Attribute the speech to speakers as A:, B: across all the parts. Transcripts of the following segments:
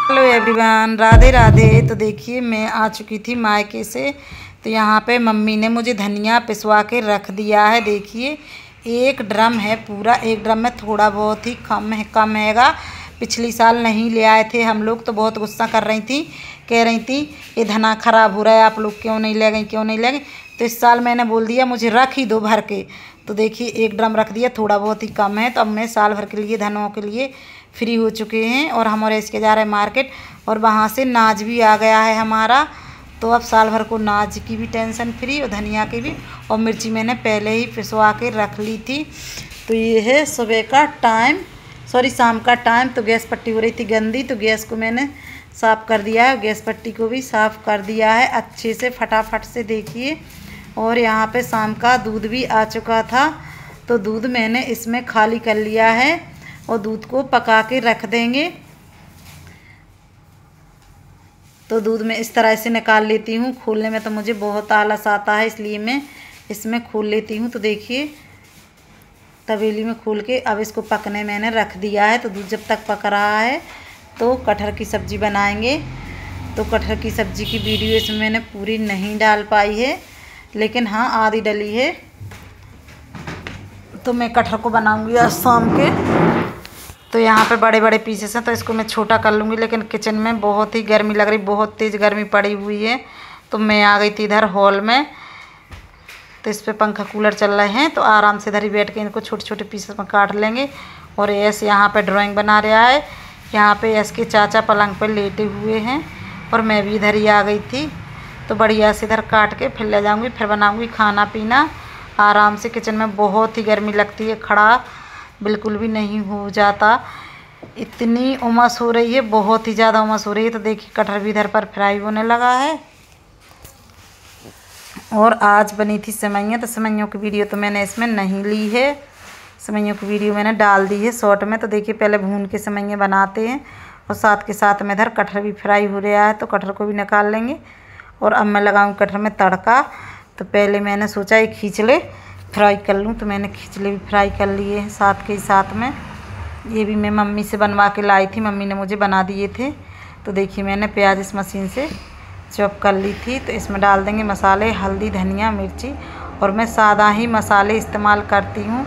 A: Hello everyone, Radhe Radhe. तो देखिए मैं आ चुकी थी मायके से। तो यहाँ पे मम्मी ने मुझे धनिया पिसवा के रख दिया है। देखिए एक ड्रम है पूरा, एक ड्रम में थोड़ा बहुत ही कम हैगा। पिछली साल नहीं ले आए थे हम लोग, तो बहुत गुस्सा कर रही थी, कह रही थी ये धना ख़राब हो रहा है, आप लोग क्यों नहीं ले गए, क्यों नहीं ले गए। तो इस साल मैंने बोल दिया मुझे रख ही दो भर के। तो देखिए एक ड्रम रख दिया, थोड़ा बहुत ही कम है। तो अब मैं साल भर के लिए धनों के लिए फ्री हो चुके हैं। और हम और इसके जा रहे हैं मार्केट, और वहाँ से नाज भी आ गया है हमारा। तो अब साल भर को नाज की भी टेंशन फ्री और धनिया की भी। और मिर्ची मैंने पहले ही पिसवा के रख ली थी। तो ये है सुबह का टाइम, शाम का टाइम। तो गैस पट्टी हो रही थी गंदी, तो गैस को मैंने साफ़ कर दिया है। गैस पट्टी को भी साफ़ कर दिया है अच्छे से, फटाफट से। देखिए और यहाँ पे शाम का दूध भी आ चुका था। तो दूध मैंने इसमें खाली कर लिया है और दूध को पका के रख देंगे। तो दूध में इस तरह से निकाल लेती हूँ। खोलने में तो मुझे बहुत आलस आता है, इसलिए मैं इसमें खोल लेती हूँ। तो देखिए तवेली में खोल के अब इसको पकने मैंने रख दिया है। तो दूध जब तक पक रहा है तो कटहर की सब्ज़ी बनाएंगे। तो कटहर की सब्ज़ी की वीडियो इसमें मैंने पूरी नहीं डाल पाई है, लेकिन हाँ आधी डली है। तो मैं कटहर को बनाऊंगी आज शाम के। तो यहाँ पे बड़े बड़े पीसेस हैं, तो इसको मैं छोटा कर लूँगी। लेकिन किचन में बहुत ही गर्मी लग रही, बहुत तेज़ गर्मी पड़ी हुई है। तो मैं आ गई थी इधर हॉल में। तो इस पे पंखा कूलर चल रहे हैं, तो आराम से इधर ही बैठ के इनको छोटे छोटे पीसेस में काट लेंगे। और ऐसे यहाँ पे ड्राइंग बना रहा है। यहाँ पे ऐसे के चाचा पलंग पर लेटे हुए हैं और मैं भी इधर ही आ गई थी। तो बढ़िया से इधर काट के फिर ले जाऊँगी, फिर बनाऊँगी खाना पीना आराम से। किचन में बहुत ही गर्मी लगती है, खड़ा बिल्कुल भी नहीं हो जाता, इतनी उमस हो रही है, बहुत ही ज़्यादा उमस हो रही है। तो देखिए कटहर भी इधर पर फ्राई होने लगा है। और आज बनी थी सेवइयाँ। तो सेवइयों की वीडियो तो मैंने इसमें नहीं ली है, सेवइयों की वीडियो मैंने डाल दी है शॉर्ट में। तो देखिए पहले भून के सेवइयाँ बनाते हैं और साथ के साथ में इधर कटहर भी फ्राई हो रहा है। तो कटहर को भी निकाल लेंगे और अब मैं लगाऊँ कटहर में तड़का। तो पहले मैंने सोचा ये खींचले फ्राई कर लूँ, तो मैंने खींचले भी फ्राई कर लिए हैं साथ के ही साथ में। ये भी मैं मम्मी से बनवा के लाई थी, मम्मी ने मुझे बना दिए थे। तो देखिए मैंने प्याज इस मशीन से चॉप कर ली थी। तो इसमें डाल देंगे मसाले, हल्दी, धनिया, मिर्ची। और मैं सादा ही मसाले इस्तेमाल करती हूँ,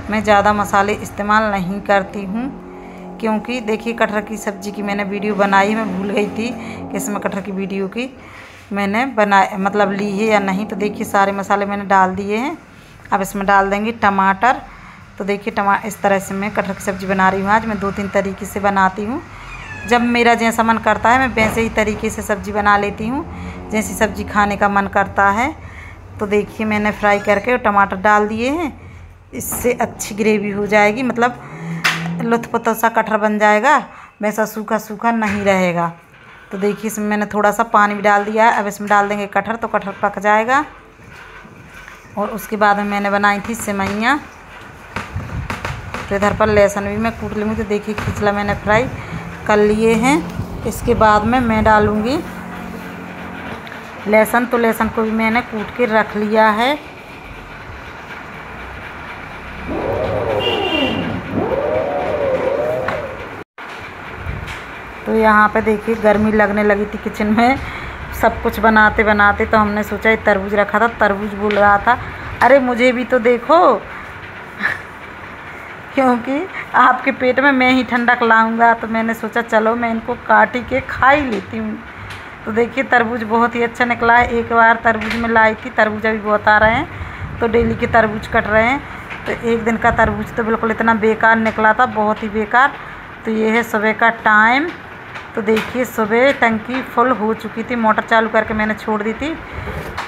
A: मैं ज़्यादा मसाले इस्तेमाल नहीं करती हूँ। क्योंकि देखिए कटहर की सब्ज़ी की मैंने वीडियो बनाई, मैं भूल गई थी कि इसमें कटहर की वीडियो की मैंने मतलब ली है या नहीं। तो देखिए सारे मसाले मैंने डाल दिए हैं। अब इसमें डाल देंगे टमाटर। तो देखिए इस तरह से मैं कटहर की सब्ज़ी बना रही हूँ आज। मैं 2-3 तरीके से बनाती हूँ, जब मेरा जैसा मन करता है मैं वैसे ही तरीके से सब्ज़ी बना लेती हूँ, जैसी सब्ज़ी खाने का मन करता है। तो देखिए मैंने फ्राई करके टमाटर डाल दिए हैं, इससे अच्छी ग्रेवी हो जाएगी, मतलब लुत्फ़ सा कटहर बन जाएगा, वैसा सूखा सूखा नहीं रहेगा। तो देखिए इसमें मैंने थोड़ा सा पानी भी डाल दिया है। अब इसमें डाल देंगे कटहर, तो कटहर पक जाएगा। और उसके बाद में मैंने बनाई थी सेवइयाँ। तो इधर पर लहसुन भी मैं कूट लूँगी। तो देखिए खिचला मैंने फ्राई कर लिए हैं। इसके बाद में मैं डालूँगी लहसुन। तो लहसुन को भी मैंने कूट के रख लिया है। तो यहाँ पे देखिए गर्मी लगने लगी थी किचन में सब कुछ बनाते बनाते। तो हमने सोचा ये तरबूज रखा था, तरबूज बोल रहा था अरे मुझे भी तो देखो क्योंकि आपके पेट में मैं ही ठंडक लाऊंगा। तो मैंने सोचा चलो मैं इनको काट के खा ही लेती हूँ। तो देखिए तरबूज बहुत ही अच्छा निकला है। एक बार तरबूज में लाई थी, तरबूज अभी बहुत आ रहे हैं, तो डेली के तरबूज कट रहे हैं। तो एक दिन का तरबूज तो बिल्कुल इतना बेकार निकला था, बहुत ही बेकार। तो ये है सुबह का टाइम। तो देखिए सुबह टंकी फुल हो चुकी थी, मोटर चालू करके मैंने छोड़ दी थी,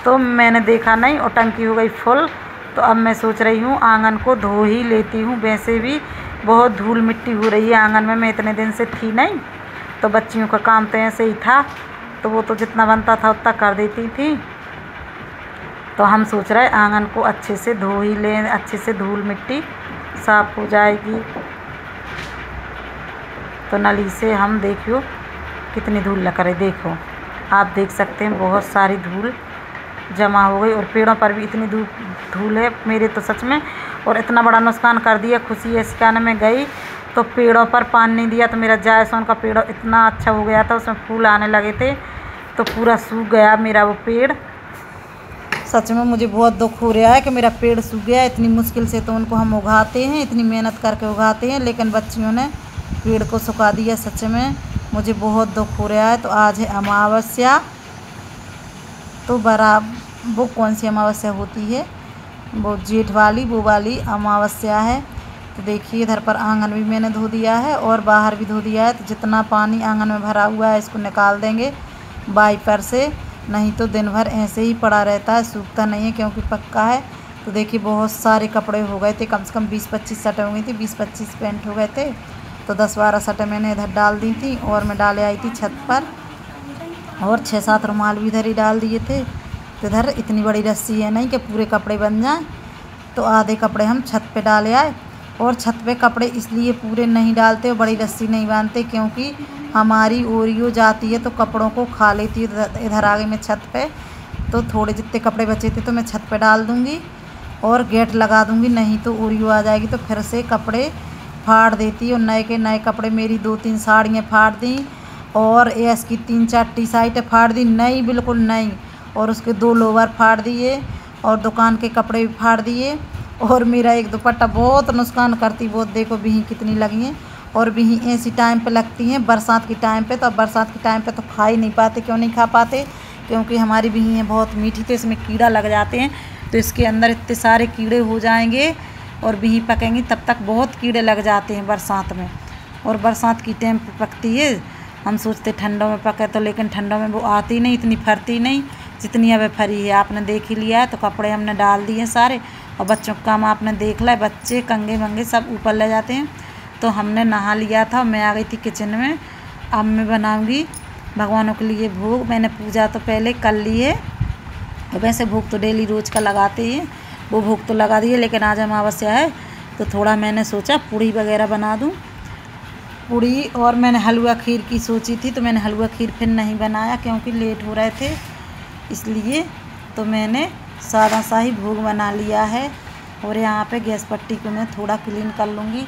A: तो मैंने देखा नहीं और टंकी हो गई फुल। तो अब मैं सोच रही हूँ आंगन को धो ही लेती हूँ। वैसे भी बहुत धूल मिट्टी हो रही है आंगन में, मैं इतने दिन से थी नहीं, तो बच्चियों का काम तो ऐसे ही था, तो वो तो जितना बनता था उतना कर देती थी। तो हम सोच रहे आंगन को अच्छे से धो ही लें, अच्छे से धूल मिट्टी साफ़ हो जाएगी। तो नली से हम देखियो कितनी धूल लग रही, देखो आप देख सकते हैं बहुत सारी धूल जमा हो गई। और पेड़ों पर भी इतनी धूल है मेरे तो सच में। और इतना बड़ा नुकसान कर दिया। खुशी ऐसी कान में गई तो पेड़ों पर पानी नहीं दिया तो मेरा जायसोन का पेड़ इतना अच्छा हो गया था, उसमें फूल आने लगे थे तो पूरा सूख गया मेरा वो पेड़। सच में मुझे बहुत दुख हो रहा है कि मेरा पेड़ सूख गया। इतनी मुश्किल से तो उनको हम उगाते हैं, इतनी मेहनत करके उगाते हैं, लेकिन बच्चियों ने पेड़ को सुखा दिया। सच में मुझे बहुत दुख हो रहा है। तो आज है अमावस्या, तो वो कौन सी अमावस्या होती है, वो जेठ वाली, वो वाली अमावस्या है। तो देखिए इधर पर आंगन भी मैंने धो दिया है और बाहर भी धो दिया है। तो जितना पानी आंगन में भरा हुआ है इसको निकाल देंगे वाइपर से, नहीं तो दिन भर ऐसे ही पड़ा रहता है, सूखता नहीं है क्योंकि पक्का है। तो देखिए बहुत सारे कपड़े हो गए थे, कम से कम 20-25 शर्टें हो गई थी, 20-25 पैंट हो गए थे। तो 10-12 शर्टें मैंने इधर डाल दी थी और मैं डाले आई थी छत पर, और 6-7 रुमाल भी इधर ही डाल दिए थे। तो इधर इतनी बड़ी रस्सी है नहीं कि पूरे कपड़े बन जाएं, तो आधे कपड़े हम छत पे डाले आए। और छत पे कपड़े इसलिए पूरे नहीं डालते और बड़ी रस्सी नहीं बांधते क्योंकि हमारी ओरियो जाती है तो कपड़ों को खा लेती है। इधर आ गई मैं छत पे, तो थोड़े जितने कपड़े बचे थे तो मैं छत पे डाल दूँगी और गेट लगा दूँगी, नहीं तो ओरियो आ जाएगी तो फिर से कपड़े फाड़ देती। और नए के नए कपड़े मेरी 2-3 साड़ियाँ फाड़ दी और एस की 3-4 टी-शर्टें फाड़ दी, नई बिल्कुल नई, और उसके 2 लोवर फाड़ दिए और दुकान के कपड़े भी फाड़ दिए। और मेरा एक दुपट्टा बहुत नुकसान करती, बहुत देखो बिही कितनी लगी हैं। और बिही ऐसी टाइम पे लगती हैं बरसात की टाइम पे, तो अब बरसात की टाइम पे तो खा ही नहीं पाते। क्यों नहीं खा पाते? क्योंकि हमारी बिही हैं बहुत मीठी, तो इसमें कीड़ा लग जाते हैं, तो इसके अंदर इतने सारे कीड़े हो जाएंगे और बिही पकेंगी तब तक बहुत कीड़े लग जाते हैं बरसात में। और बरसात की टाइम पे पकती है, हम सोचते ठंडों में पके तो, लेकिन ठंडों में वो आती नहीं, इतनी फरती नहीं जितनी अब फरी है। आपने देख ही लिया है। तो कपड़े हमने डाल दिए सारे, और बच्चों का काम आपने देख लिया, बच्चे कंगे मंगे सब ऊपर ले जाते हैं। तो हमने नहा लिया था, मैं आ गई थी किचन में। अब मैं बनाऊंगी भगवानों के लिए भोग। मैंने पूजा तो पहले कर ली है, और वैसे भोग तो डेली रोज़ का लगाते हैं, वो भोग तो लगा दिए, लेकिन आज अमावस्या है तो थोड़ा मैंने सोचा पूड़ी वगैरह बना दूँ, पूड़ी। और मैंने हलवा खीर की सोची थी, तो मैंने हलवा खीर फिर नहीं बनाया क्योंकि लेट हो रहे थे, इसलिए तो मैंने सादा सा ही भोग बना लिया है। और यहाँ पे गैस पट्टी को मैं थोड़ा क्लीन कर लूँगी,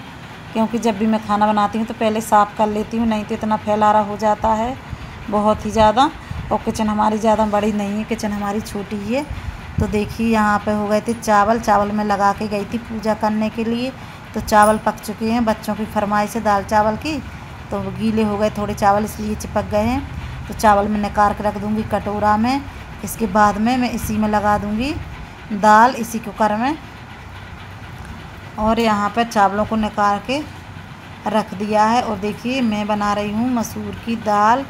A: क्योंकि जब भी मैं खाना बनाती हूँ तो पहले साफ़ कर लेती हूँ, नहीं तो इतना फैलारा हो जाता है बहुत ही ज़्यादा। और किचन हमारी ज़्यादा बड़ी नहीं है, किचन हमारी छोटी ही है। तो देखिए यहाँ पे हो गए थे चावल में लगा के गई थी पूजा करने के लिए। तो चावल पक चुके हैं, बच्चों की फरमाइश है दाल चावल की, तो गीले हो गए थोड़े चावल इसलिए चिपक गए हैं। तो चावल में निकाल के रख दूँगी कटोरा में। इसके बाद में मैं इसी में लगा दूँगी दाल, इसी कुकर में। और यहाँ पर चावलों को निकाल के रख दिया है। और देखिए मैं बना रही हूँ मसूर की दाल।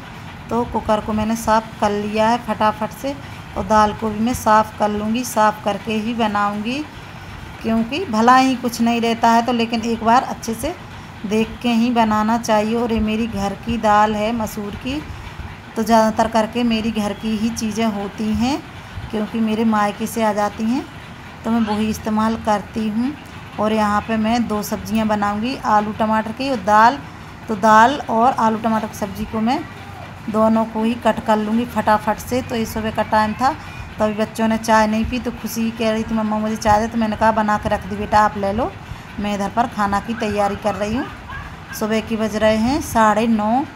A: तो कुकर को मैंने साफ़ कर लिया है फटाफट से, और दाल को भी मैं साफ़ कर लूँगी, साफ़ करके ही बनाऊँगी, क्योंकि भला ही कुछ नहीं रहता है तो, लेकिन एक बार अच्छे से देख के ही बनाना चाहिए। और ये मेरी घर की दाल है मसूर की, तो ज़्यादातर करके मेरी घर की ही चीज़ें होती हैं, क्योंकि मेरे मायके से आ जाती हैं तो मैं वही इस्तेमाल करती हूँ। और यहाँ पे मैं 2 सब्जियाँ बनाऊँगी, आलू टमाटर की और दाल। तो दाल और आलू टमाटर की सब्ज़ी को मैं दोनों को ही कट कर लूँगी फटाफट से। तो ये सुबह का टाइम था, तो अभी बच्चों ने चाय नहीं पी, तो खुशी कह रही थी मम्मा मुझे चाय दे, तो मैंने कहा बना के रख दी बेटा, आप ले लो, मैं इधर पर खाना की तैयारी कर रही हूँ। सुबह की बज रहे हैं 9:30।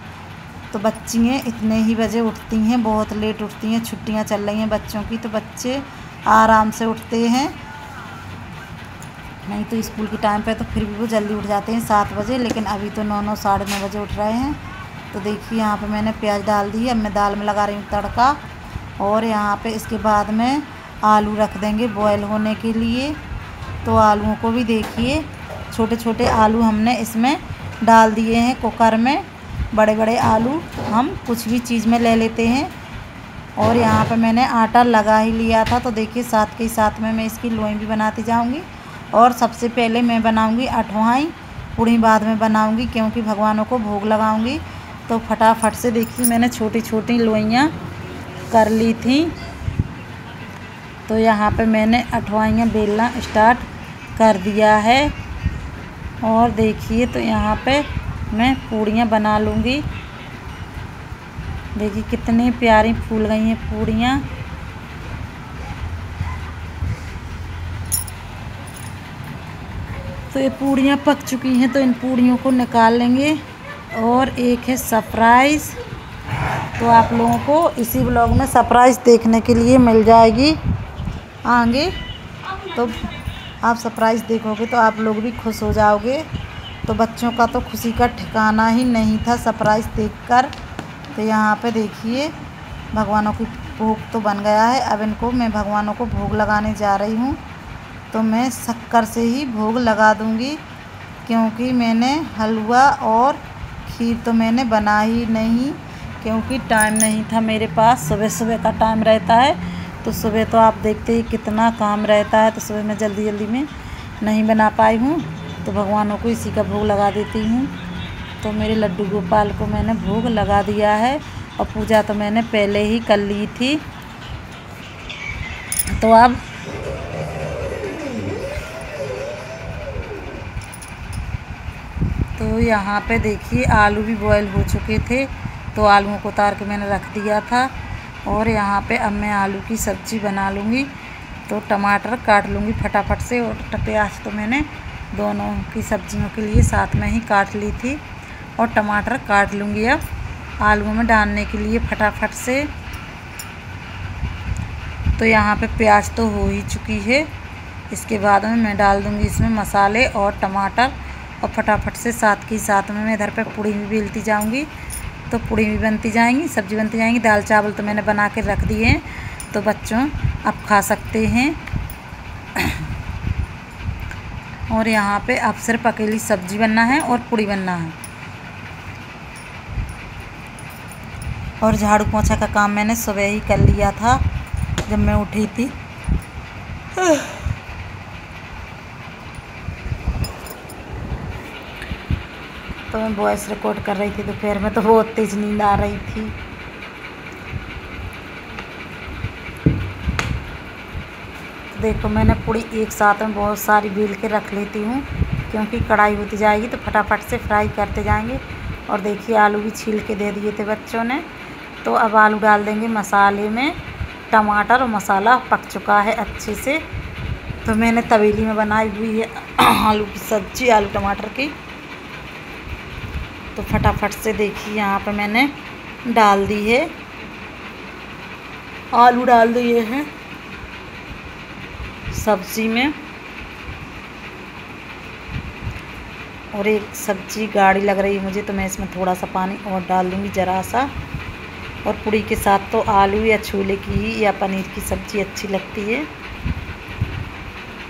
A: तो बच्चियाँ इतने ही बजे उठती हैं, बहुत लेट उठती हैं, छुट्टियाँ चल रही हैं बच्चों की, तो बच्चे आराम से उठते हैं, नहीं तो स्कूल के टाइम पे तो फिर भी वो जल्दी उठ जाते हैं 7 बजे, लेकिन अभी तो 9 साढ़े 9 बजे उठ रहे हैं। तो देखिए यहाँ पे मैंने प्याज डाल दी है, अब मैं दाल में लगा रही हूँ तड़का। और यहाँ पे इसके बाद में आलू रख देंगे बॉयल होने के लिए। तो आलूओं को भी देखिए छोटे छोटे आलू हमने इसमें डाल दिए हैं कुकर में। बड़े बड़े आलू हम कुछ भी चीज़ में ले लेते हैं। और यहाँ पे मैंने आटा लगा ही लिया था, तो देखिए साथ के साथ में मैं इसकी लोई भी बनाती जाऊँगी। और सबसे पहले मैं बनाऊँगी अठवाई, पूड़ी बाद में बनाऊँगी क्योंकि भगवानों को भोग लगाऊँगी। तो फटाफट से देखिए मैंने छोटी छोटी लोइयाँ कर ली थी। तो यहाँ पे मैंने अठवाइयाँ बेलना स्टार्ट कर दिया है। और देखिए तो यहाँ पे मैं पूड़ियाँ बना लूँगी। देखिए कितनी प्यारी फूल गई हैं पूड़ियाँ। तो ये पूड़ियाँ पक चुकी हैं, तो इन पूड़ियों को निकाल लेंगे। और एक है सरप्राइज़, तो आप लोगों को इसी ब्लॉग में सरप्राइज़ देखने के लिए मिल जाएगी आगे। तो आप सरप्राइज़ देखोगे तो आप लोग भी खुश हो जाओगे। तो बच्चों का तो खुशी का ठिकाना ही नहीं था सरप्राइज़ देखकर। तो यहाँ पे देखिए भगवानों की भोग तो बन गया है। अब इनको मैं भगवानों को भोग लगाने जा रही हूँ। तो मैं शक्कर से ही भोग लगा दूँगी, क्योंकि मैंने हलवा और खीर तो मैंने बना ही नहीं, क्योंकि टाइम नहीं था मेरे पास। सुबह सुबह का टाइम रहता है, तो सुबह तो आप देखते ही कितना काम रहता है। तो सुबह मैं जल्दी जल्दी में नहीं बना पाई हूँ, तो भगवानों को इसी का भोग लगा देती हूँ। तो मेरे लड्डू गोपाल को मैंने भोग लगा दिया है, और पूजा तो मैंने पहले ही कर ली थी। तो अब तो यहाँ पे देखिए आलू भी बॉयल हो चुके थे, तो आलूओं को उतार के मैंने रख दिया था। और यहाँ पे अब मैं आलू की सब्ज़ी बना लूँगी। तो टमाटर काट लूँगी फटाफट से, और प्याज तो मैंने दोनों की सब्जियों के लिए साथ में ही काट ली थी। और टमाटर काट लूँगी अब आलूओं में डालने के लिए फटाफट से। तो यहाँ पे प्याज तो हो ही चुकी है। इसके बाद में मैं डाल दूँगी इसमें मसाले और टमाटर, और फटाफट से साथ के साथ में मैं इधर पे पूड़ी भी बेलती जाऊँगी। तो पूड़ी भी बनती जाएंगी, सब्ज़ी बनती जाएंगी। दाल चावल तो मैंने बना के रख दिए हैं, तो बच्चों आप खा सकते हैं। और यहाँ पे अब सिर्फ अकेली सब्ज़ी बनना है और पूड़ी बनना है। और झाड़ू पोंछा का काम मैंने सुबह ही कर लिया था जब मैं उठी थी। तो मैं वॉइस रिकॉर्ड कर रही थी दोपहर में, तो बहुत तेज़ नींद आ रही थी। तो देखो मैंने पूरी एक साथ में बहुत सारी बेल के रख लेती हूँ, क्योंकि कढ़ाई होती जाएगी तो फटाफट से फ्राई करते जाएंगे। और देखिए आलू भी छील के दे दिए थे बच्चों ने। तो अब आलू डाल देंगे मसाले में। टमाटर और मसाला पक चुका है अच्छे से। तो मैंने तवेली में बनाई हुई है आलू की सब्ज़ी, आलू टमाटर की। तो फटाफट से देखिए यहाँ पे मैंने डाल दी है, आलू डाल दिए हैं सब्ज़ी में। और एक सब्ज़ी गाढ़ी लग रही है मुझे, तो मैं इसमें थोड़ा सा पानी और डाल दूँगी ज़रा सा। और पूड़ी के साथ तो आलू या छोले की ही या पनीर की सब्ज़ी अच्छी लगती है।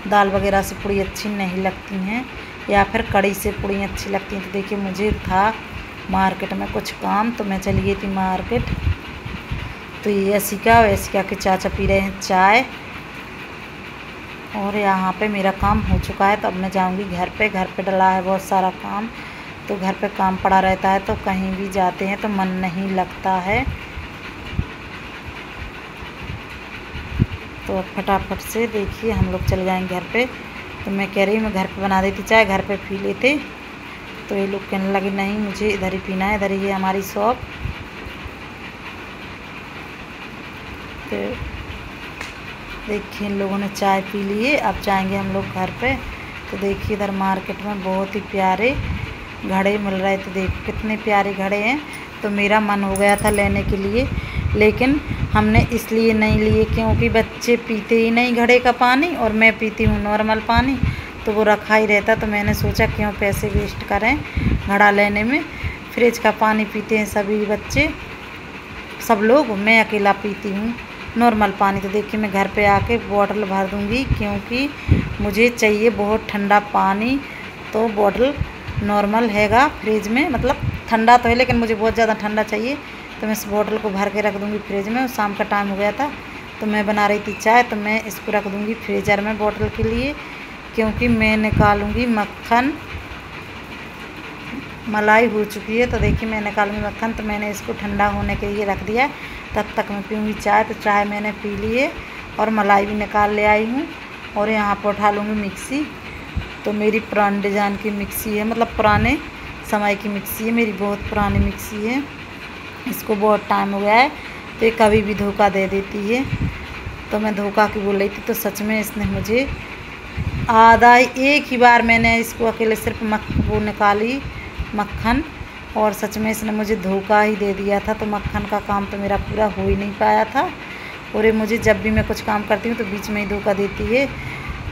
A: दाल वगैरह से पूड़ी अच्छी नहीं लगती हैं, या फिर कढ़ी से पूड़ी अच्छी लगती हैं। तो देखिए मुझे था मार्केट में कुछ काम, तो मैं चली गई थी मार्केट। तो ये ऐसिका के चाचा पी रहे हैं चाय। और यहाँ पे मेरा काम हो चुका है, तो अब मैं जाऊँगी घर पे डला है बहुत सारा काम। तो घर पे काम पड़ा रहता है, तो कहीं भी जाते हैं तो मन नहीं लगता है। तो फटाफट से देखिए हम लोग चले जाएंगे घर पे। तो मैं कह रही हूँ मैं घर पे बना देती चाय, घर पे पी लेते। तो ये लोग कहने लगे नहीं मुझे इधर ही पीना है, इधर ही है हमारी शॉप। तो देखिए इन लोगों ने चाय पी ली है, अब जाएंगे हम लोग घर पे। तो देखिए इधर मार्केट में बहुत ही प्यारे घड़े मिल रहे थे, देखो कितने प्यारे घड़े हैं। तो मेरा मन हो गया था लेने के लिए, लेकिन हमने इसलिए नहीं लिए क्योंकि बच्चे पीते ही नहीं घड़े का पानी, और मैं पीती हूँ नॉर्मल पानी, तो वो रखा ही रहता। तो मैंने सोचा क्यों पैसे वेस्ट करें घड़ा लेने में। फ्रिज का पानी पीते हैं सभी बच्चे, सब लोग, मैं अकेला पीती हूँ नॉर्मल पानी। तो देखिए मैं घर पे आके बॉटल भर दूँगी, क्योंकि मुझे चाहिए बहुत ठंडा पानी। तो बॉटल नॉर्मल हैगा फ्रिज में, मतलब ठंडा तो है लेकिन मुझे बहुत ज़्यादा ठंडा चाहिए। तो मैं इस बॉटल को भर के रख दूँगी फ्रिज में। शाम का टाइम हो गया था, तो मैं बना रही थी चाय, तो मैं इसको रख दूँगी फ्रीज़र में बॉटल के लिए, क्योंकि मैं निकालूँगी मक्खन। मलाई हो चुकी है, तो देखिए मैं निकालूँगी मक्खन। तो मैंने इसको ठंडा होने के लिए रख दिया, तब तक मैं पीऊँगी चाय। तो चाय मैंने पी ली है और मलाई भी निकाल ले आई हूँ। और यहाँ पर उठा लूँगी मिक्सी। तो मेरी पुराने डिज़ाइन की मिक्सी है, मतलब पुराने समय की मिक्सी है मेरी, बहुत पुरानी मिक्सी है। इसको बहुत टाइम हो गया है, तो ये कभी भी धोखा दे देती है। तो मैं धोखा की बोल रही थी, तो सच में इसने मुझे आधा एक ही बार मैंने इसको अकेले सिर्फ वो निकाली मक्खन, और सच में इसने मुझे धोखा ही दे दिया था। तो मक्खन का काम तो मेरा पूरा हो ही नहीं पाया था। और ये मुझे जब भी मैं कुछ काम करती हूँ तो बीच में ही धोखा देती है।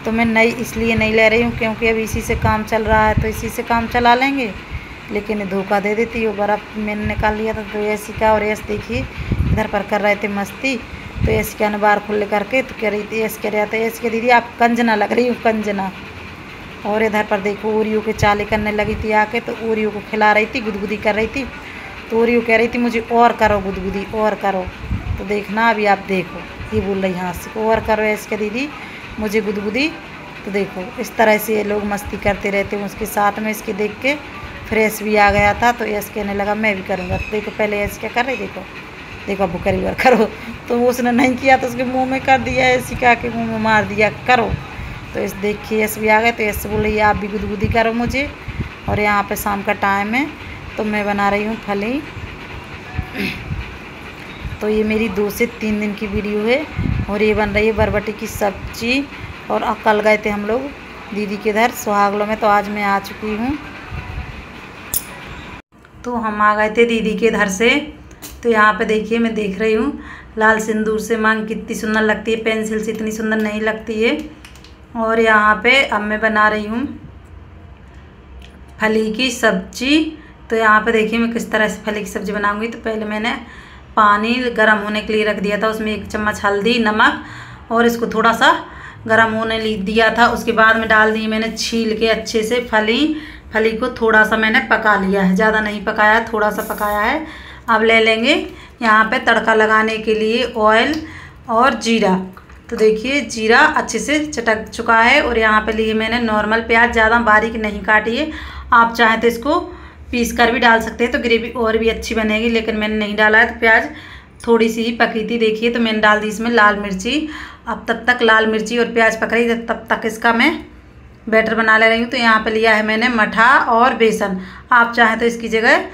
A: तो मैं इसलिए नहीं ले रही हूँ क्योंकि अब इसी से काम चल रहा है, तो इसी से काम चला लेंगे। लेकिन धोखा दे देती है। बर्फ़ मैंने निकाल लिया था। तो ऐसी का और ऐसे देखिए इधर पर कर रहे थे मस्ती। तो ऐसी का ने बार खुले करके तो कह रही थी, ऐसे कह रहा था, ऐसे दीदी आप कंजना लग रही हो, कंजना। और इधर पर देखो ओरियो के चाले करने लगी थी आके। तो ओरियो को खिला रही थी, गुदगुदी कर रही थी। तो ओरियो कह रही थी मुझे और करो गुदगुदी, और करो। तो देखना अभी आप देखो, ये बोल रही हाँ से और करो ऐसे दीदी मुझे गुदगुदी। तो देखो इस तरह से ये लोग मस्ती करते रहते हैं। उसके साथ में इसके देख के फ्रेश भी आ गया था। तो ऐसे कहने लगा मैं भी करूँगा। तो देखो पहले ऐसे क्या कर रही, देखो देखो अब करी और करो। तो उसने नहीं किया तो उसके मुँह में कर दिया, ऐसी का के मुँह में मार दिया करो। तो इस देखिए ऐसे भी आ गए। तो ऐसे बोल रही है आप भी गुदगुदी करो मुझे। और यहाँ पे शाम का टाइम है तो मैं बना रही हूँ फली। तो ये मेरी 2 से 3 दिन की वीडियो है। और ये बन रही है बरबटी की सब्जी। और कल गए थे हम लोग दीदी के घर सुहागलों में, तो आज मैं आ चुकी हूँ। तो हम आ गए थे दीदी के घर से। तो यहाँ पे देखिए मैं देख रही हूँ लाल सिंदूर से मांग कितनी सुंदर लगती है, पेंसिल से इतनी सुंदर नहीं लगती है। और यहाँ पे अब मैं बना रही हूँ फली की सब्जी। तो यहाँ पे देखिए मैं किस तरह से फली की सब्ज़ी बनाऊँगी। तो पहले मैंने पानी गर्म होने के लिए रख दिया था, उसमें 1 चम्मच हल्दी नमक, और इसको थोड़ा सा गर्म होने दिया था। उसके बाद में डाल दी मैंने छील के अच्छे से फली को थोड़ा सा मैंने पका लिया है, ज़्यादा नहीं पकाया, थोड़ा सा पकाया है। अब ले लेंगे यहाँ पे तड़का लगाने के लिए ऑयल और जीरा। तो देखिए जीरा अच्छे से चटक चुका है। और यहाँ पे लिए मैंने नॉर्मल प्याज, ज़्यादा बारीक नहीं काटी है। आप चाहें तो इसको पीस कर भी डाल सकते हैं तो ग्रेवी और भी अच्छी बनेगी, लेकिन मैंने नहीं डाला है। तो प्याज थोड़ी सी ही पकी थी देखिए, तो मैंने डाल दी इसमें लाल मिर्ची। अब तब तक लाल मिर्ची और प्याज पक रही, तब तक इसका मैं बैटर बना ले रही हूँ। तो यहाँ पे लिया है मैंने मठा और बेसन। आप चाहें तो इसकी जगह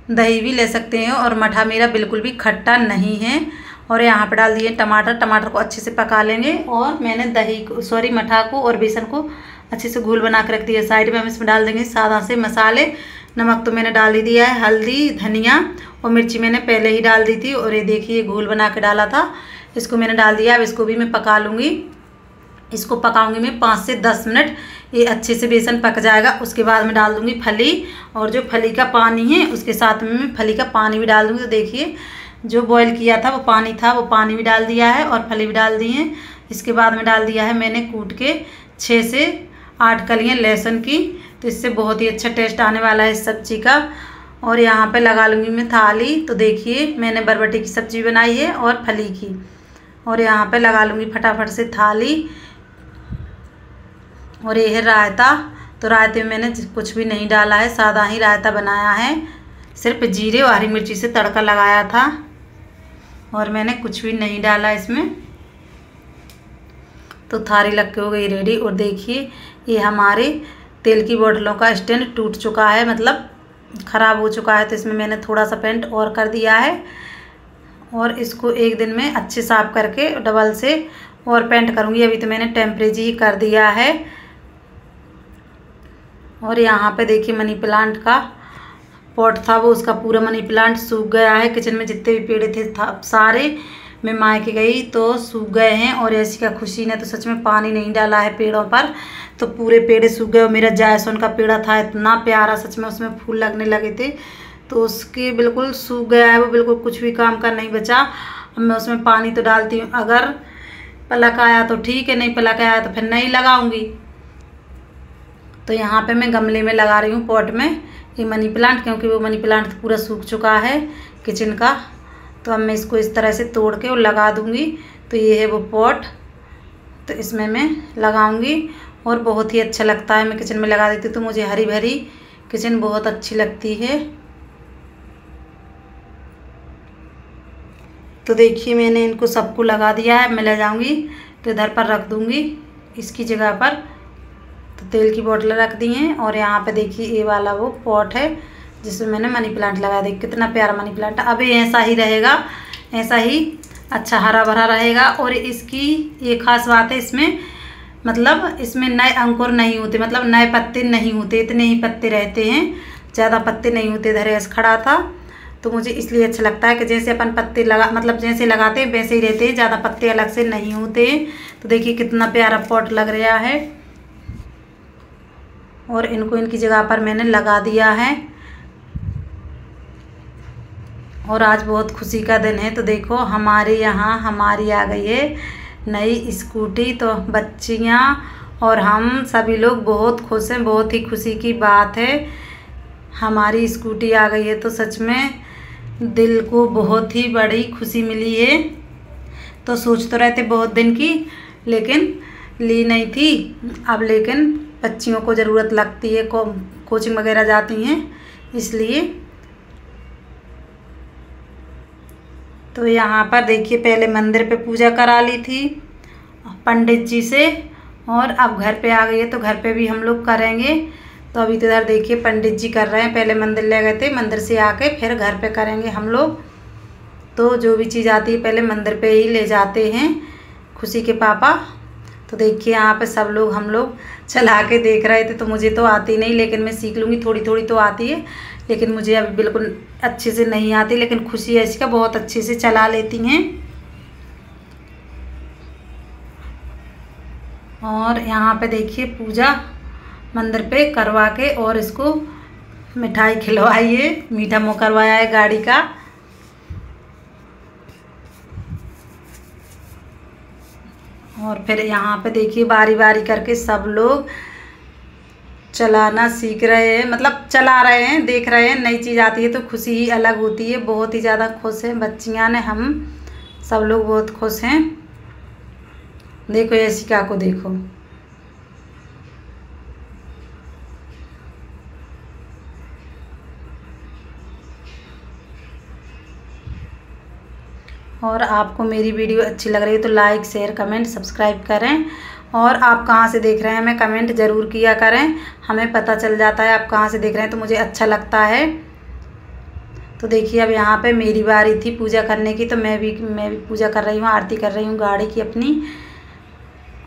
A: दही भी ले सकते हैं। और मठा मेरा बिल्कुल भी खट्टा नहीं है। और यहाँ पे डाल दिए टमाटर को अच्छे से पका लेंगे। और मैंने मठा को और बेसन को अच्छे से घोल बना के रख दिया साइड में। हम इसमें डाल देंगे सादा से मसाले। नमक तो मैंने डाल ही दिया है, हल्दी धनिया और मिर्ची मैंने पहले ही डाल दी थी। और ये देखिए घोल बना के डाला था, इसको मैंने डाल दिया। अब इसको भी मैं पका लूँगी। इसको पकाऊंगी मैं 5 से 10 मिनट। ये अच्छे से बेसन पक जाएगा। उसके बाद मैं डाल दूँगी फली, और जो फली का पानी है उसके साथ में मैं फली का पानी भी डाल दूँगी। तो देखिए जो बॉईल किया था वो पानी था, वो पानी भी डाल दिया है और फली भी डाल दी है। इसके बाद में डाल दिया है मैंने कूट के 6 से 8 कलियाँ लहसुन की। तो इससे बहुत ही अच्छा टेस्ट आने वाला है इस सब्ज़ी का। और यहाँ पे लगा लूँगी मैं थाली। तो देखिए मैंने बरबटी की सब्ज़ी बनाई है और फली की। और यहाँ पे लगा लूँगी फटाफट से थाली। और ये है रायता। तो रायते में मैंने कुछ भी नहीं डाला है, सादा ही रायता बनाया है। सिर्फ जीरे और हरी मिर्ची से तड़का लगाया था, और मैंने कुछ भी नहीं डाला इसमें। तो थाली लग के हो गई रेडी। और देखिए ये हमारे तेल की बोतलों का स्टैंड टूट चुका है, मतलब ख़राब हो चुका है। तो इसमें मैंने थोड़ा सा पेंट और कर दिया है। और इसको एक दिन में अच्छे साफ करके डबल से और पेंट करूँगी। अभी तो मैंने टेम्परेचर ही कर दिया है। और यहाँ पे देखिए मनी प्लांट का पॉट था, वो उसका पूरा मनी प्लांट सूख गया है। किचन में जितने भी पेड़ थे सारे मैं मायके गई तो सूख गए हैं। और ऐसी का खुशी ने तो सच में पानी नहीं डाला है पेड़ों पर, तो पूरे पेड़ सूख गए। और मेरा जायसोन का पेड़ था इतना प्यारा, सच में उसमें फूल लगने लगे थे, तो उसके बिल्कुल सूख गया है वो, बिल्कुल कुछ भी काम का नहीं बचा। अब मैं उसमें पानी तो डालती हूँ, अगर पलक आया तो ठीक है, नहीं पलक आया तो फिर नहीं लगाऊंगी। तो यहाँ पे मैं गमले में लगा रही हूँ पॉट में ये मनी प्लांट, क्योंकि वो मनी प्लांट तो पूरा सूख चुका है किचन का। तो अब मैं इसको इस तरह से तोड़ के और लगा दूँगी। तो ये है वो पॉट, तो इसमें मैं लगाऊंगी। और बहुत ही अच्छा लगता है, मैं किचन में लगा देती हूँ तो मुझे हरी भरी किचन बहुत अच्छी लगती है। तो देखिए मैंने इनको सबको लगा दिया है। मैं ले जाऊंगी तो इधर पर रख दूंगी इसकी जगह पर। तो तेल की बोतलें रख दी हैं। और यहाँ पे देखिए ये वाला वो पॉट है जिसमें मैंने मनी प्लांट लगाया। देखिए कितना प्यारा मनी प्लांट है। अब ये ऐसा ही रहेगा, ऐसा ही अच्छा हरा भरा रहेगा। और इसकी ये खास बात है, इसमें मतलब इसमें नए अंकुर नहीं होते, मतलब नए पत्ते नहीं होते, इतने ही पत्ते रहते हैं, ज़्यादा पत्ते नहीं होते। धरेस खड़ा था तो मुझे इसलिए अच्छा लगता है कि जैसे अपन पत्ते लगा, मतलब जैसे लगाते हैं वैसे ही रहते हैं, ज़्यादा पत्ते अलग से नहीं होते। तो देखिए कितना प्यारा पॉट लग रहा है और इनको इनकी जगह पर मैंने लगा दिया है। और आज बहुत खुशी का दिन है। तो देखो हमारे यहाँ हमारी आ गई है नई स्कूटी। तो बच्चियाँ और हम सभी लोग बहुत खुश हैं, बहुत ही खुशी की बात है। हमारी स्कूटी आ गई है तो सच में दिल को बहुत ही बड़ी खुशी मिली है। तो सोच तो रहे थे बहुत दिन की, लेकिन ली नहीं थी अब, लेकिन बच्चियों को ज़रूरत लगती है, कोचिंग वगैरह जाती हैं इसलिए। तो यहाँ पर देखिए पहले मंदिर पे पूजा करा ली थी पंडित जी से, और अब घर पे आ गई है तो घर पे भी हम लोग करेंगे। तो अभी तो इधर देखिए पंडित जी कर रहे हैं, पहले मंदिर ले गए थे, मंदिर से आके फिर घर पे करेंगे हम लोग। तो जो भी चीज़ आती है पहले मंदिर पे ही ले जाते हैं खुशी के पापा। तो देखिए यहाँ पे सब लोग हम लोग चला के देख रहे थे। तो मुझे तो आती नहीं, लेकिन मैं सीख लूँगी, थोड़ी थोड़ी तो आती है, लेकिन मुझे अभी बिल्कुल अच्छे से नहीं आती। लेकिन खुशी है इसका, बहुत अच्छे से चला लेती हैं। और यहाँ पे देखिए पूजा मंदिर पे करवा के और इसको मिठाई खिलवाई है, मीठा मुँह करवाया है गाड़ी का। और फिर यहाँ पे देखिए बारी बारी करके सब लोग चलाना सीख रहे हैं, मतलब चला रहे हैं, देख रहे हैं। नई चीज़ आती है तो खुशी ही अलग होती है। बहुत ही ज़्यादा खुश हैं बच्चियाँ ने, हम सब लोग बहुत खुश हैं। देखो यशिका को देखो, और आपको मेरी वीडियो अच्छी लग रही है तो लाइक शेयर कमेंट सब्सक्राइब करें। और आप कहाँ से देख रहे हैं हमें कमेंट ज़रूर किया करें, हमें पता चल जाता है आप कहाँ से देख रहे हैं, तो मुझे अच्छा लगता है। तो देखिए अब यहाँ पे मेरी बारी थी पूजा करने की, तो मैं भी पूजा कर रही हूँ, आरती कर रही हूँ गाड़ी की अपनी।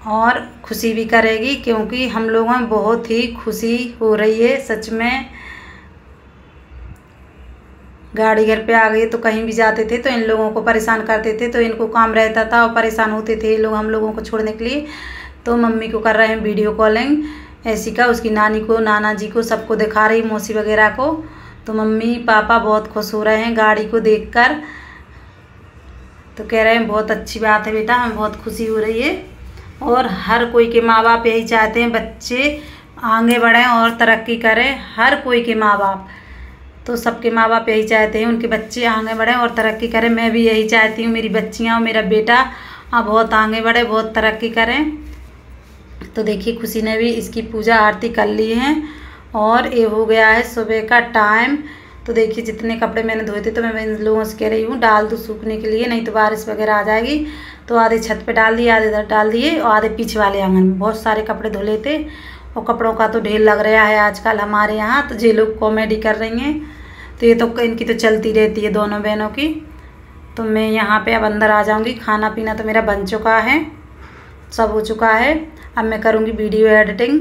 A: और खुशी भी करेगी क्योंकि हम लोगों में बहुत ही खुशी हो रही है सच में। गाड़ी घर पे आ गई तो कहीं भी जाते थे तो इन लोगों को परेशान करते थे, तो इनको काम रहता था और परेशान होते थे ये लोग हम लोगों को छोड़ने के लिए। तो मम्मी को कर रहे हैं वीडियो कॉलिंग, ऐसिका उसकी नानी को, नाना जी को, सबको दिखा रही, मौसी वगैरह को। तो मम्मी पापा बहुत खुश हो रहे हैं गाड़ी को देखकर। तो कह रहे हैं बहुत अच्छी बात है बेटा, हमें बहुत खुशी हो रही है। और हर कोई के माँ बाप यही चाहते हैं बच्चे आगे बढ़ें और तरक्की करें, हर कोई के माँ बाप। तो सबके माँ बाप यही चाहते हैं उनके बच्चे आगे बढ़ें और तरक्की करें। मैं भी यही चाहती हूँ मेरी बच्चियाँ और मेरा बेटा बहुत आगे बढ़े, बहुत तरक्की करें। तो देखिए खुशी ने भी इसकी पूजा आरती कर ली है और ये हो गया है सुबह का टाइम। तो देखिए जितने कपड़े मैंने धोए थे तो मैं इन लोगों से कह रही हूँ डाल दूँ सूखने के लिए, नहीं तो बारिश वगैरह आ जाएगी। तो आधे छत पे डाल दिए, आधे इधर डाल दिए और आधे पीछे वाले आंगन में। बहुत सारे कपड़े धुले थे और कपड़ों का तो ढेर लग रहा है आजकल हमारे यहाँ। तो ये लोग कॉमेडी कर रही हैं, तो ये तो इनकी तो चलती रहती है दोनों बहनों की। तो मैं यहाँ पे अब अंदर आ जाऊँगी, खाना पीना तो मेरा बन चुका है, सब हो चुका है। अब मैं करूँगी वीडियो एडिटिंग।